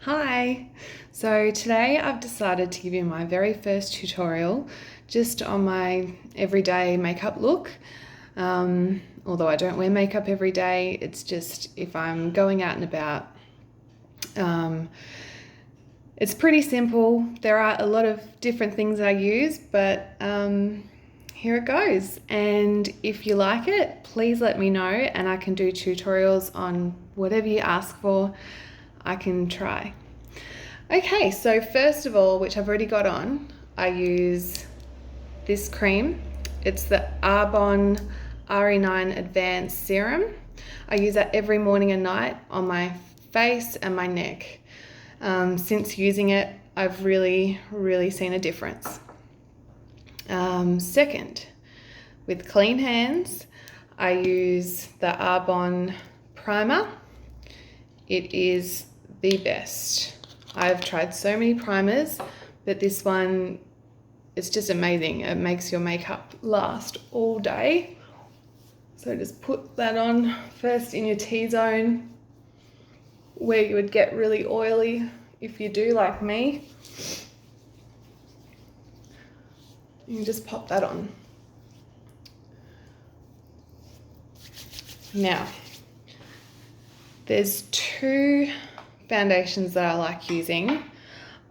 Hi! So today I've decided to give you my very first tutorial just on my everyday makeup look. Although I don't wear makeup every day, it's just if I'm going out and about. It's pretty simple. There are a lot of different things I use, but here it goes. And if you like it, please let me know and I can do tutorials on whatever you ask for. I can try. Okay, so first of all, which I've already got on, I use this cream. It's the Arbonne RE9 Advanced Serum. I use that every morning and night on my face and my neck. Since using it, I've really seen a difference. Second, with clean hands, I use the Arbonne primer. It is the best. I've tried so many primers, but this one is just amazing. It makes your makeup last all day. So just put that on first in your T-zone where you would get really oily if you do like me. You can just pop that on. Now, there's two foundations that I like using.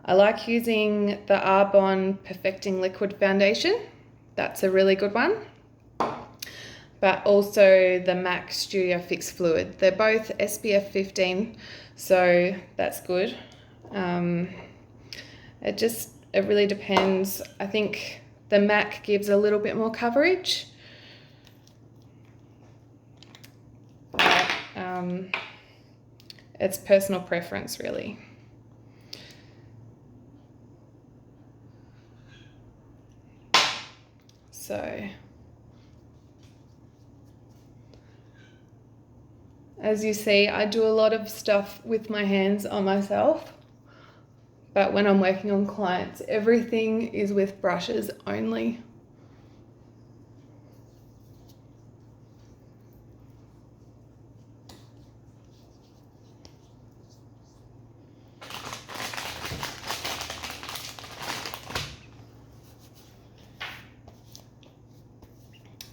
I like using the Arbonne Perfecting Liquid Foundation. That's a really good one. But also the MAC Studio Fix Fluid. They're both SPF 15, so that's good. It really depends. I think the MAC gives a little bit more coverage. But, it's personal preference, really. So, as you see, I do a lot of stuff with my hands on myself, but when I'm working on clients, everything is with brushes only.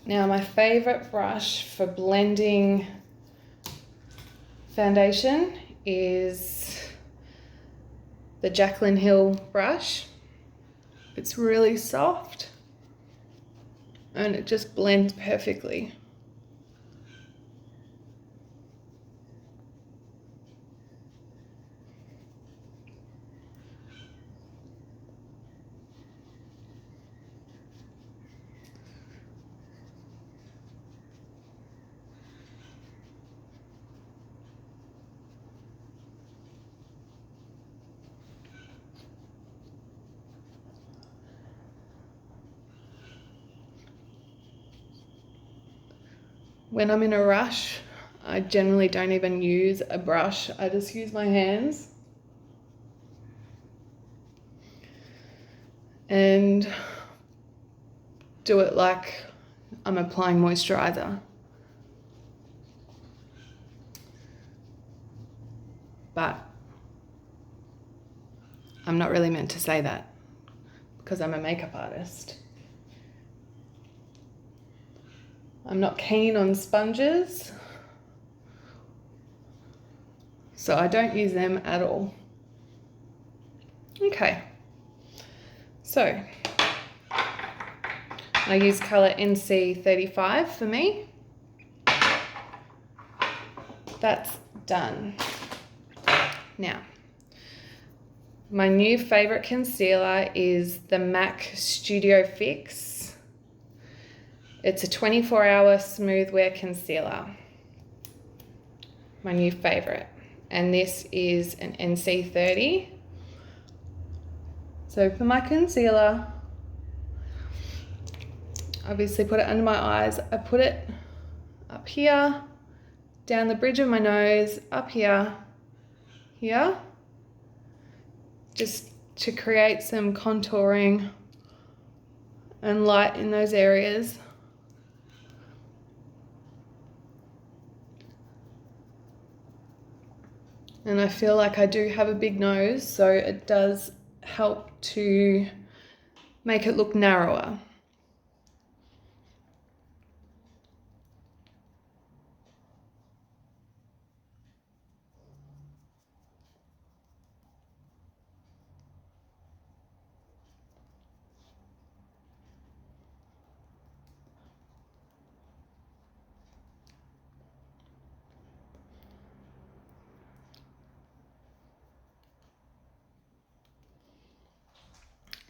Now, my favorite brush for blending foundation is the Jaclyn Hill brush. It's really soft and it just blends perfectly. When I'm in a rush, I generally don't even use a brush. I just use my hands. And do it like I'm applying moisturizer. But I'm not really meant to say that because I'm a makeup artist. I'm not keen on sponges, so I don't use them at all. Okay, so I use colour NC35 for me. That's done. Now, my new favourite concealer is the MAC Studio Fix. It's a 24-hour Smoothwear concealer. My new favourite. And this is an NC30. So for my concealer, obviously put it under my eyes. I put it up here, down the bridge of my nose, up here, here, just to create some contouring and light in those areas. and I feel like I do have a big nose, so it does help to make it look narrower.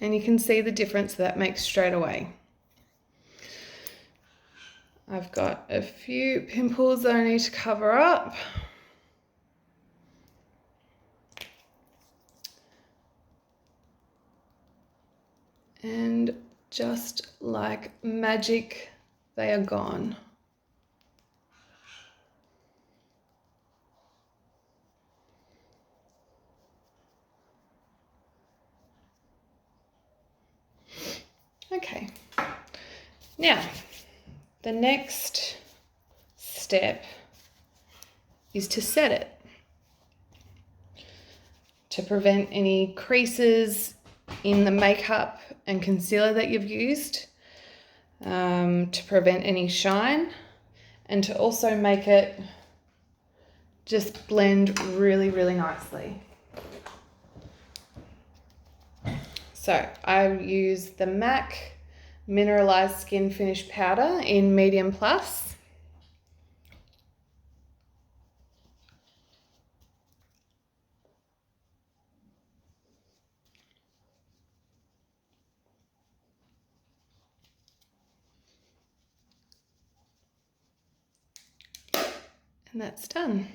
And you can see the difference that makes straight away. I've got a few pimples that I need to cover up. And just like magic, they are gone. Okay, now the next step is to set it to prevent any creases in the makeup and concealer that you've used, to prevent any shine, and to also make it just blend really, really nicely. So I use the MAC Mineralize Skinfinish powder in medium plus. And that's done.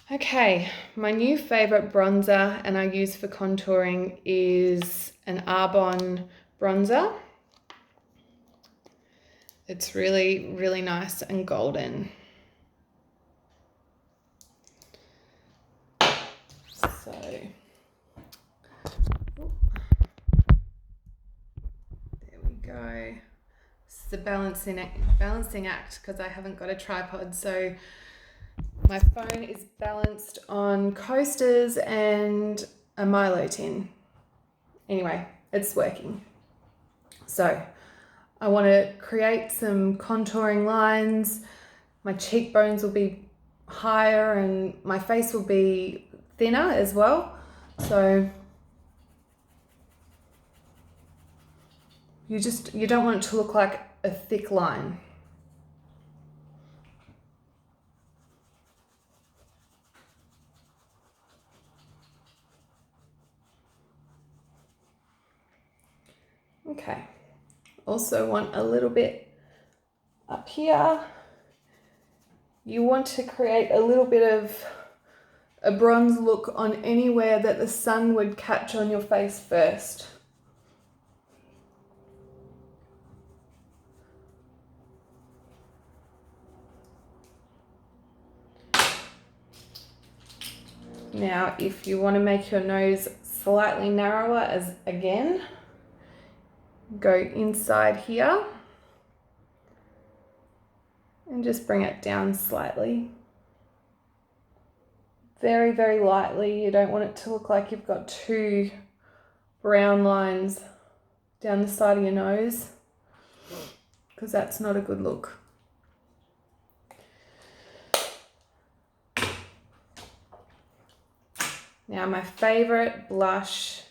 Okay, my new favorite bronzer and I use for contouring is an Arbonne Bronzer. It's really, really nice and golden. So, there we go. This is a balancing act because I haven't got a tripod, so my phone is balanced on coasters and a Milo tin. Anyway, it's working. So I want to create some contouring lines. My cheekbones will be higher and my face will be thinner as well. So you don't want it to look like a thick line. Okay, also want a little bit up here. You want to create a little bit of a bronze look on anywhere that the sun would catch on your face first. Now, if you want to make your nose slightly narrower, as again, go inside here and just bring it down slightly. Very, very lightly. You don't want it to look like you've got two brown lines down the side of your nose, because that's not a good look. Now, my favorite blush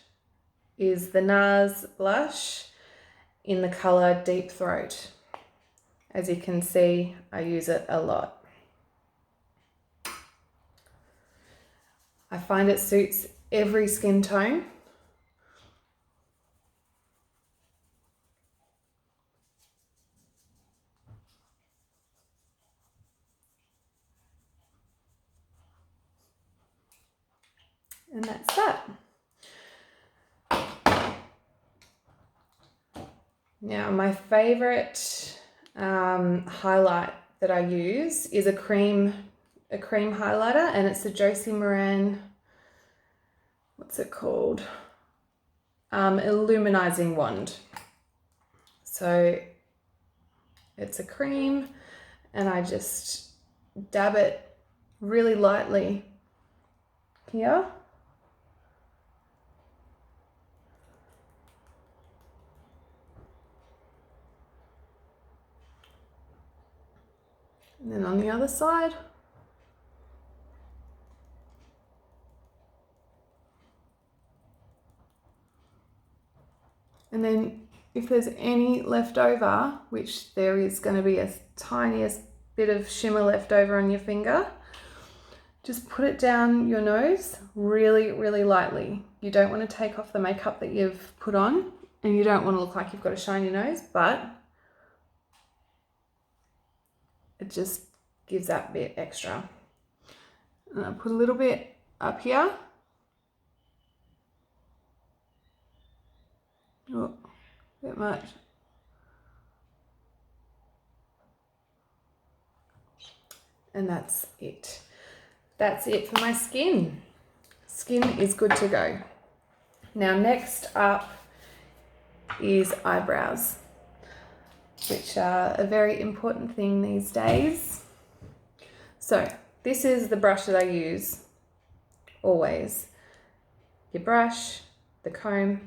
is the NARS blush in the color Deepthroat. As you can see, I use it a lot. I find it suits every skin tone. And that's that. Now, my favorite highlight that I use is a cream highlighter, and it's the Josie Maran, what's it called? Illuminizing wand. So it's a cream, and I just dab it really lightly here. And then on the other side. And then if there's any left over, which there is going to be a tiniest bit of shimmer left over on your finger, just put it down your nose really, really lightly. You don't want to take off the makeup that you've put on, and you don't want to look like you've got a shiny nose, but it just gives that bit extra. And I put a little bit up here. Oh, a bit much. And that's it. That's it for my skin. Skin is good to go. Now next up is eyebrows, which are a very important thing these days. So this is the brush that I use always. Your brush, the comb,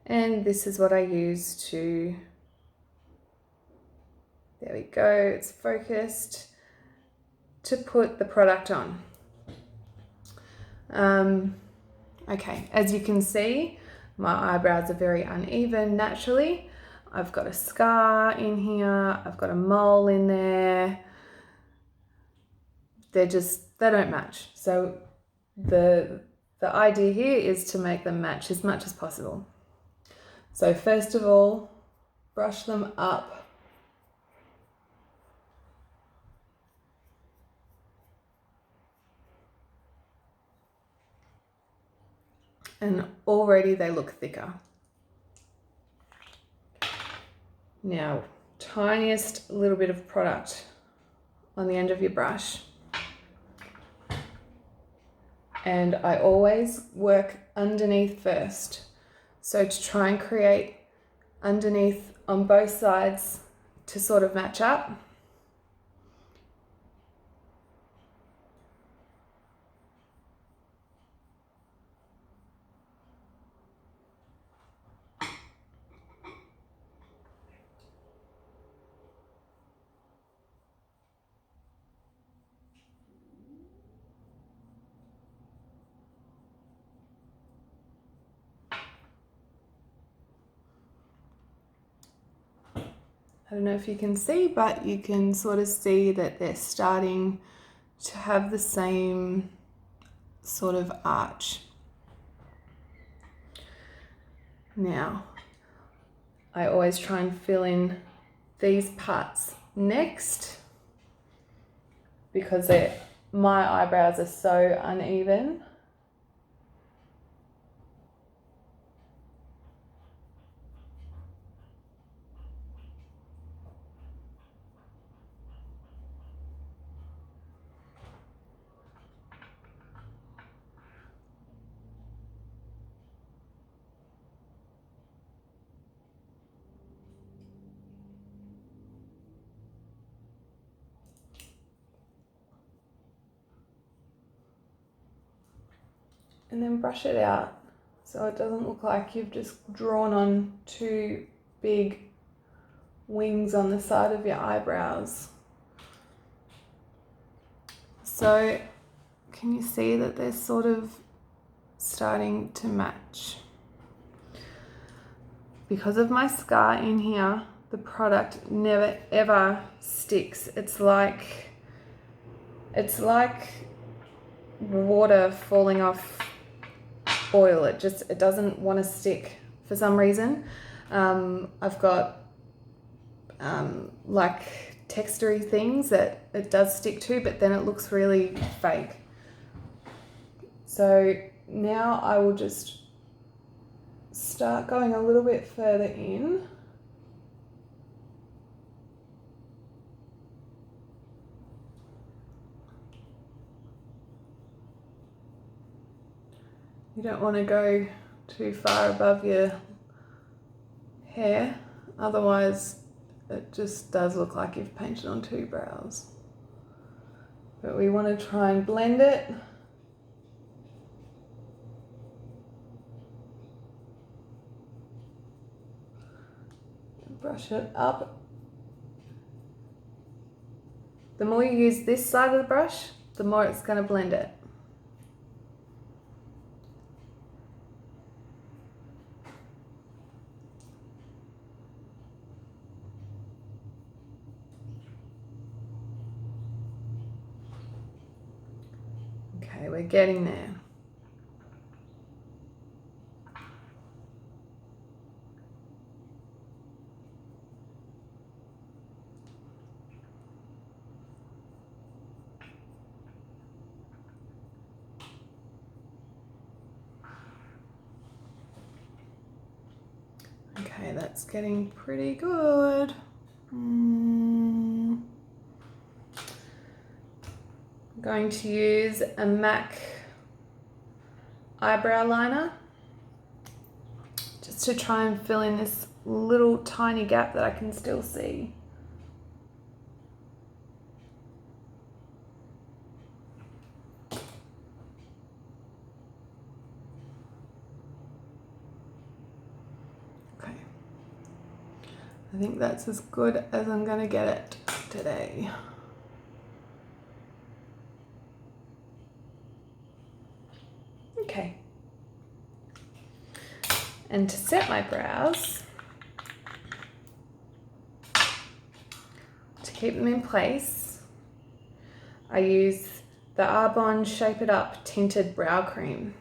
and this is what I use to, there we go, it's focused, to put the product on. Okay, as you can see, my eyebrows are very uneven naturally. I've got a scar in here, I've got a mole in there. They don't match. So the idea here is to make them match as much as possible. So first of all, brush them up. And already they look thicker. Now, tiniest little bit of product on the end of your brush. And I always work underneath first. So to try and create underneath on both sides to sort of match up. I don't know if you can see, but you can sort of see that they're starting to have the same sort of arch. Now, I always try and fill in these parts next because my eyebrows are so uneven. And then brush it out so it doesn't look like you've just drawn on two big wings on the side of your eyebrows. So can you see that they're sort of starting to match? Because of my scar in here, the product never ever sticks. It's like water falling off oil. It doesn't want to stick for some reason. I've got like textury things that it does stick to, but then it looks really fake. So now I will just start going a little bit further in. You don't want to go too far above your hair, otherwise it just does look like you've painted on two brows. but we want to try and blend it. Brush it up. The more you use this side of the brush, the more it's going to blend it. Okay, we're getting there. Okay, that's getting pretty good. I'm going to use a MAC eyebrow liner just to try and fill in this little tiny gap that I can still see. I think that's as good as I'm going to get it today. Okay. And to set my brows, to keep them in place, I use the Arbonne Shape It Up Tinted Brow Cream.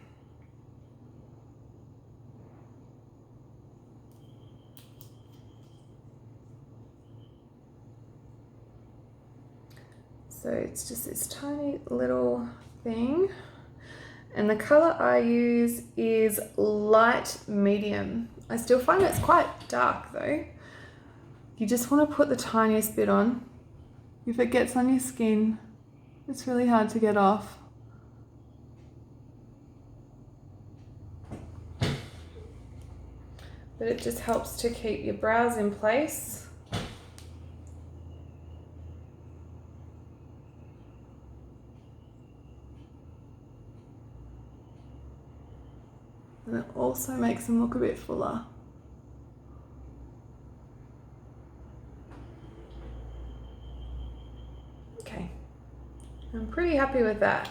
So it's just this tiny little thing. And the color I use is light medium. I still find it's quite dark though. You just want to put the tiniest bit on. If it gets on your skin, it's really hard to get off. But it just helps to keep your brows in place. And it also makes them look a bit fuller. Okay, I'm pretty happy with that.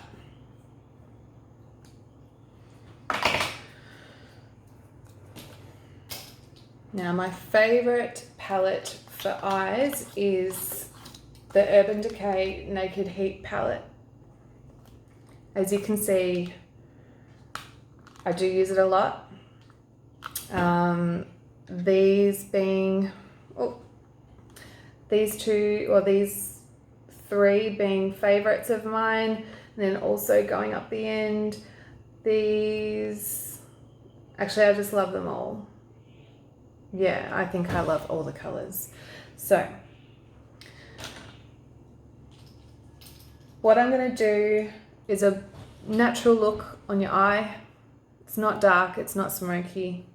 Now my favorite palette for eyes is the Urban Decay Naked Heat palette. As you can see, I do use it a lot. These being, these three being favorites of mine, and then also going up the end, these, actually I just love them all. Yeah, I think I love all the colors. So, what I'm gonna do is a natural look on your eye. It's not dark, it's not smoky.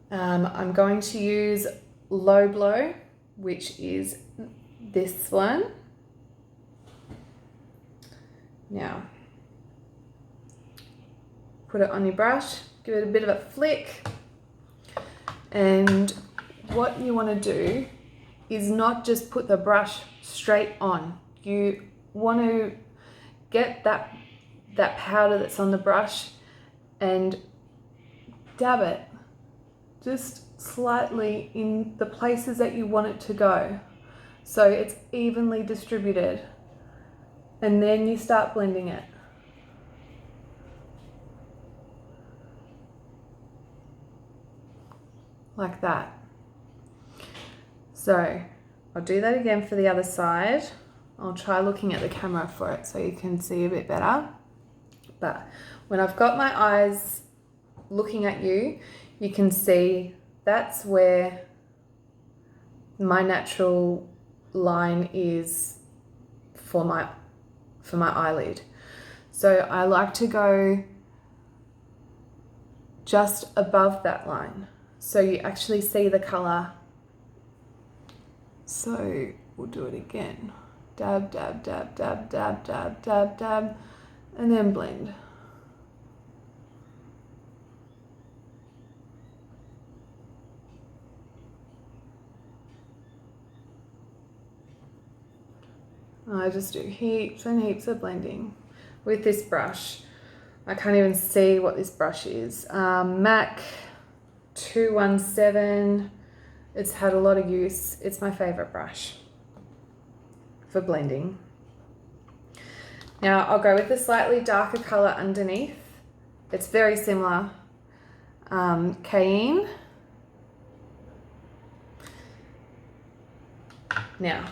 I'm going to use Low Blow, which is this one. Now, put it on your brush, give it a bit of a flick. And what you want to do is not just put the brush straight on. You want to get that powder that's on the brush and dab it just slightly in the places that you want it to go, so it's evenly distributed, and then you start blending it. Like that. So I'll do that again for the other side. I'll try looking at the camera for it so you can see a bit better. But when I've got my eyes looking at you, you can see that's where my natural line is for my eyelid. So I like to go just above that line, so you actually see the color. So we'll do it again. Dab, dab, dab, dab, dab, dab, dab, dab, and then blend. I just do heaps and heaps of blending with this brush. I can't even see what this brush is. MAC 217. It's had a lot of use. It's my favorite brush for blending. Now I'll go with a slightly darker color underneath. It's very similar. Cayenne. Now,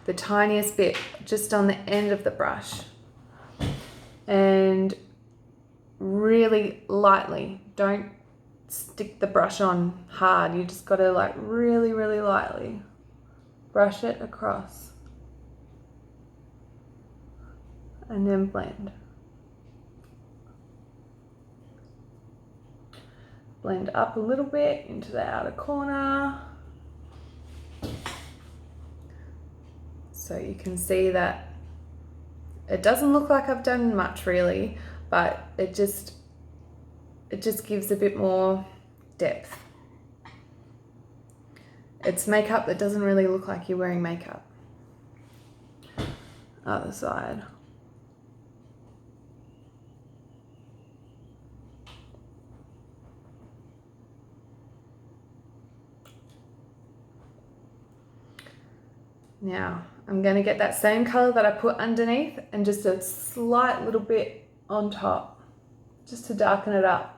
the tiniest bit just on the end of the brush, and really lightly. Don't stick the brush on hard. You just got to like really, really lightly brush it across and then blend. Blend up a little bit into the outer corner. So you can see that it doesn't look like I've done much really, but it just gives a bit more depth. It's makeup that doesn't really look like you're wearing makeup. Other side. Now, I'm going to get that same color that I put underneath and just a slight little bit on top, just to darken it up.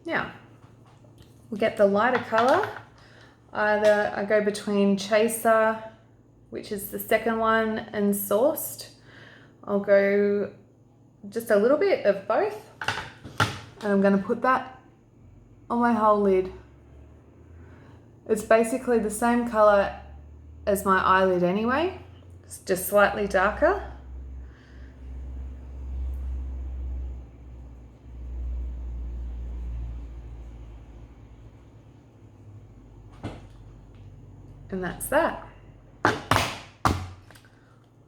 Now, we'll get the lighter color. Either I go between Chaser, which is the second one, and Sourced. I'll go just a little bit of both. And I'm going to put that on my whole lid. It's basically the same color as my eyelid anyway. It's just slightly darker. And that's that.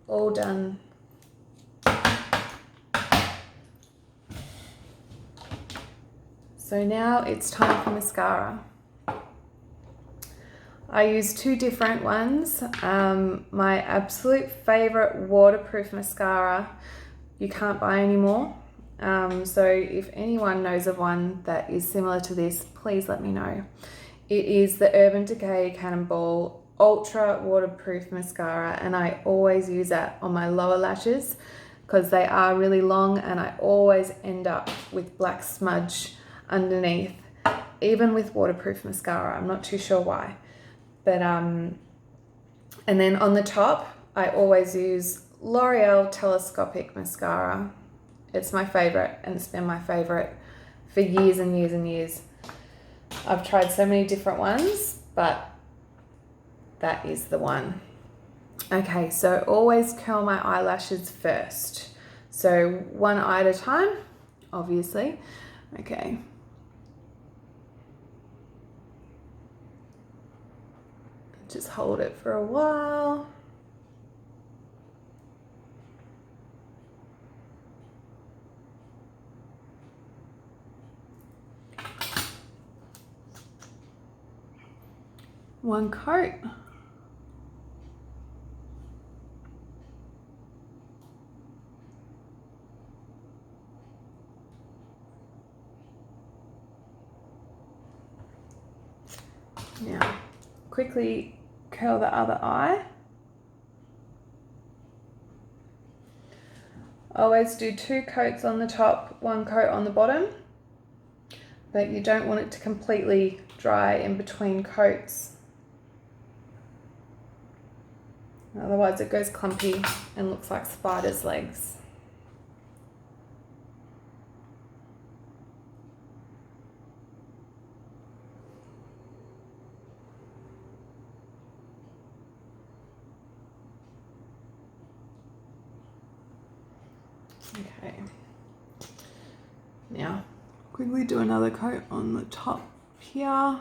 All done. So now it's time for mascara. I use two different ones. My absolute favorite waterproof mascara you can't buy anymore. So if anyone knows of one that is similar to this, please let me know. It is the Urban Decay Cannonball Ultra Waterproof Mascara, and I always use that on my lower lashes because they are really long and I always end up with black smudge underneath, even with waterproof mascara. I'm not too sure why. But and then on the top, I always use L'Oreal Telescopic Mascara. It's my favorite, and it's been my favorite for years and years and years. I've tried so many different ones, but that is the one. Okay, so always curl my eyelashes first. So one eye at a time, obviously. Okay. Just hold it for a while. One coat. Now, quickly curl the other eye. Always do 2 coats on the top, 1 coat on the bottom, but you don't want it to completely dry in between coats. Otherwise it goes clumpy and looks like spider's legs. Okay. Now, quickly do another coat on the top here.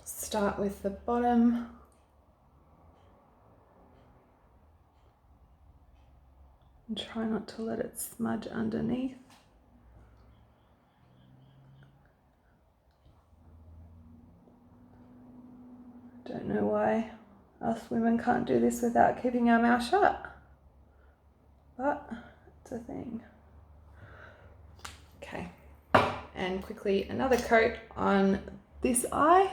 Start with the bottom. And try not to let it smudge underneath. Don't know why us women can't do this without keeping our mouth shut, but it's a thing. Okay, and quickly another coat on this eye.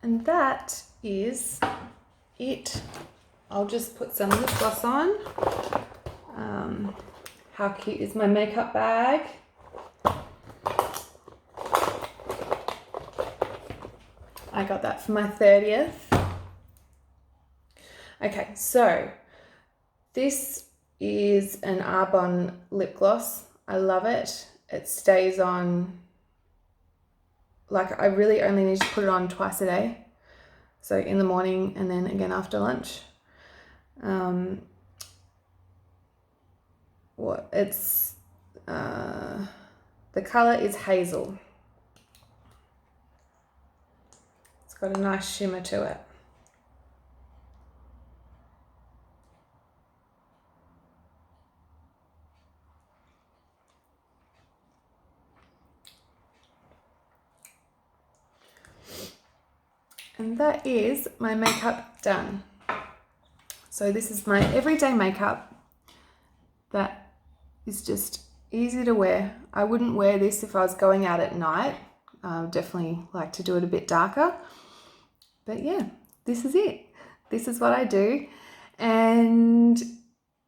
And that is it. I'll just put some lip gloss on. How cute is my makeup bag? I got that for my 30th. Okay, so this is an Arbonne lip gloss. I love it. It stays on, like I really only need to put it on twice a day. So in the morning and then again after lunch. The color is Hazel. It's got a nice shimmer to it. And that is my makeup done. So this is my everyday makeup that is just easy to wear. I wouldn't wear this if I was going out at night. I would definitely like to do it a bit darker. But yeah, this is it. This is what I do. And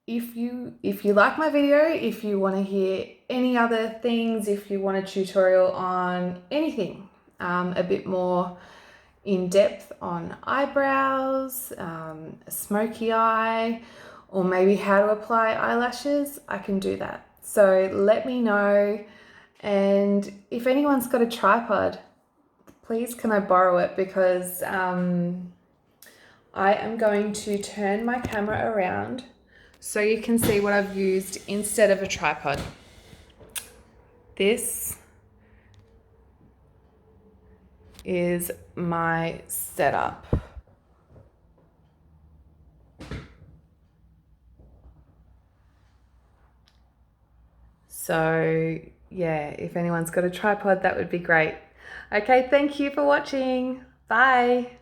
if you like my video, if you want to hear any other things, if you want a tutorial on anything, a bit more in depth on eyebrows, a smoky eye, or maybe how to apply eyelashes, I can do that. So let me know. And if anyone's got a tripod, please can I borrow it, because I am going to turn my camera around so you can see what I've used instead of a tripod. This is my setup. So yeah, if anyone's got a tripod, that would be great. Okay, thank you for watching. Bye.